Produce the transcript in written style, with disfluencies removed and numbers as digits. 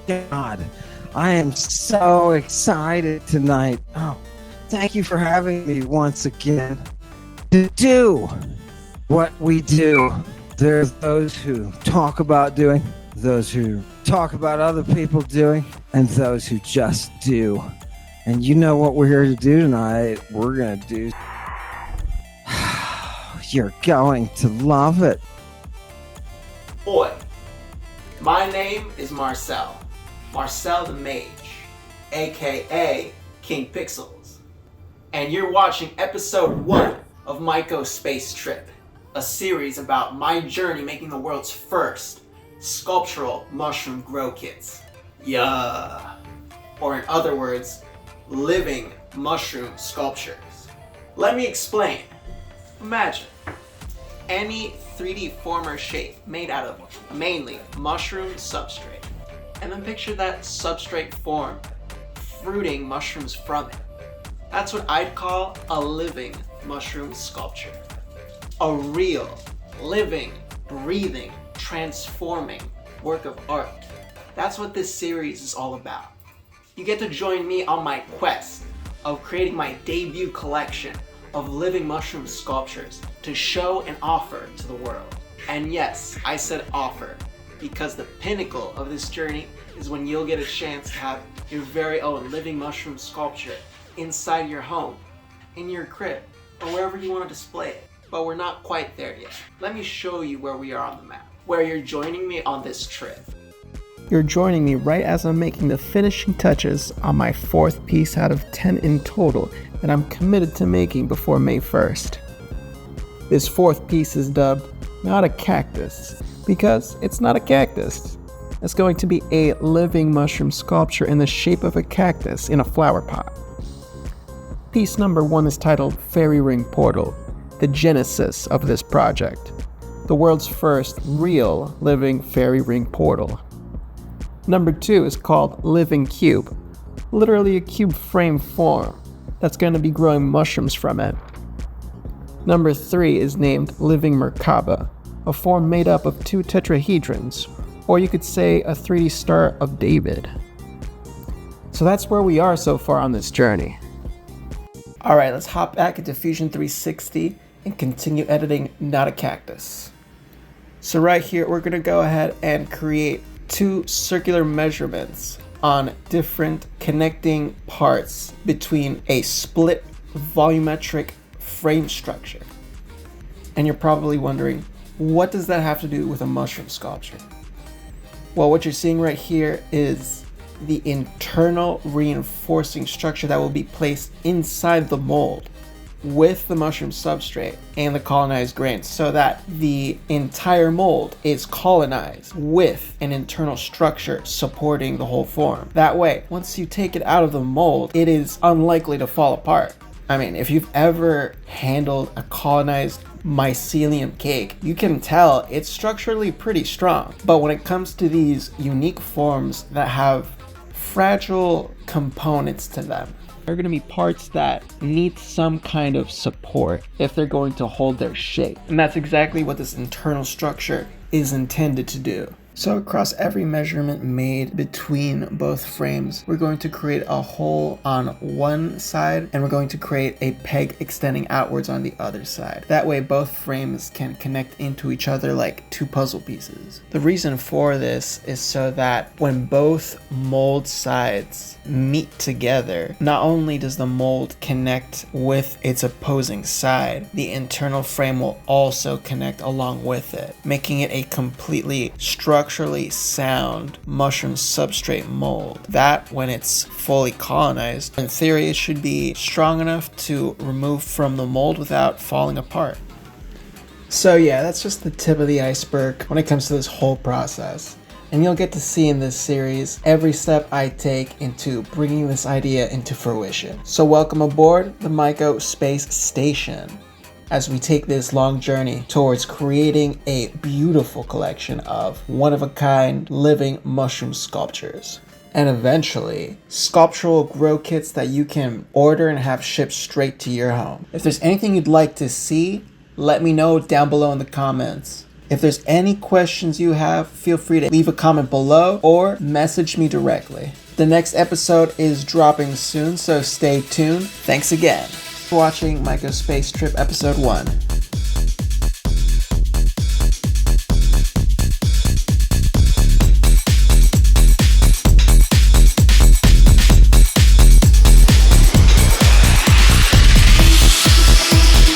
God, I am so excited tonight. Oh, thank you for having me once again to do what we do. There's those who talk about doing, those who talk about other people doing, and those who just do. And you know what we're here to do tonight? We're going to do... You're going to love it. Boy, my name is Marcel the Mage, aka Kingpixels, and you're watching episode 1 of MycoSpace Trip, a series about my journey making the world's first sculptural mushroom grow kits. Yeah. Or in other words, living mushroom sculptures. Let me explain. Imagine any 3D former shape made out of mainly mushroom substrate, and then picture that substrate form fruiting mushrooms from it. That's what I'd call a living mushroom sculpture. A real, living, breathing, transforming work of art. That's what this series is all about. You get to join me on my quest of creating my debut collection of living mushroom sculptures to show and offer to the world. And yes, I said offer, because the pinnacle of this journey is when you'll get a chance to have your very own living mushroom sculpture inside your home, in your crib, or wherever you want to display it. But we're not quite there yet. Let me show you where we are on the map, where you're joining me on this trip. You're joining me right as I'm making the finishing touches on my 4th piece out of 10 in total that I'm committed to making before May 1st. This 4th piece is dubbed Not a Cactus because it's not a cactus. It's going to be a living mushroom sculpture in the shape of a cactus in a flower pot. Piece number 1 is titled Fairy Ring Portal, the genesis of this project, the world's first real living fairy ring portal. Number 2 is called Living Cube, literally a cube frame form that's going to be growing mushrooms from it. Number 3 is named Living Merkaba, a form made up of 2 tetrahedrons, or you could say a 3D Star of David. So that's where we are so far on this journey. Alright, let's hop back into Fusion 360 and continue editing Not a Cactus. So right here, we're going to go ahead and create 2 circular measurements on different connecting parts between a split volumetric frame structure. And you're probably wondering, what does that have to do with a mushroom sculpture? Well, what you're seeing right here is the internal reinforcing structure that will be placed inside the mold with the mushroom substrate and the colonized grains, so that the entire mold is colonized with an internal structure supporting the whole form. That way, once you take it out of the mold, it is unlikely to fall apart. I mean, if you've ever handled a colonized mycelium cake, you can tell it's structurally pretty strong. But when it comes to these unique forms that have fragile components to them, there are going to be parts that need some kind of support if they're going to hold their shape. And that's exactly what this internal structure is intended to do. So across every measurement made between both frames, we're going to create a hole on one side and we're going to create a peg extending outwards on the other side. That way both frames can connect into each other like 2 puzzle pieces. The reason for this is so that when both mold sides meet together, not only does the mold connect with its opposing side, the internal frame will also connect along with it, making it a completely structurally sound mushroom substrate mold that, when it's fully colonized, in theory it should be strong enough to remove from the mold without falling apart. So yeah, that's just the tip of the iceberg when it comes to this whole process. And you'll get to see in this series every step I take into bringing this idea into fruition. So welcome aboard the MycoSpace station as we take this long journey towards creating a beautiful collection of one-of-a-kind living mushroom sculptures. And eventually, sculptural grow kits that you can order and have shipped straight to your home. If there's anything you'd like to see, let me know down below in the comments. If there's any questions you have, feel free to leave a comment below or message me directly. The next episode is dropping soon, so stay tuned. Thanks again for watching MycoSpace Trip Episode 1.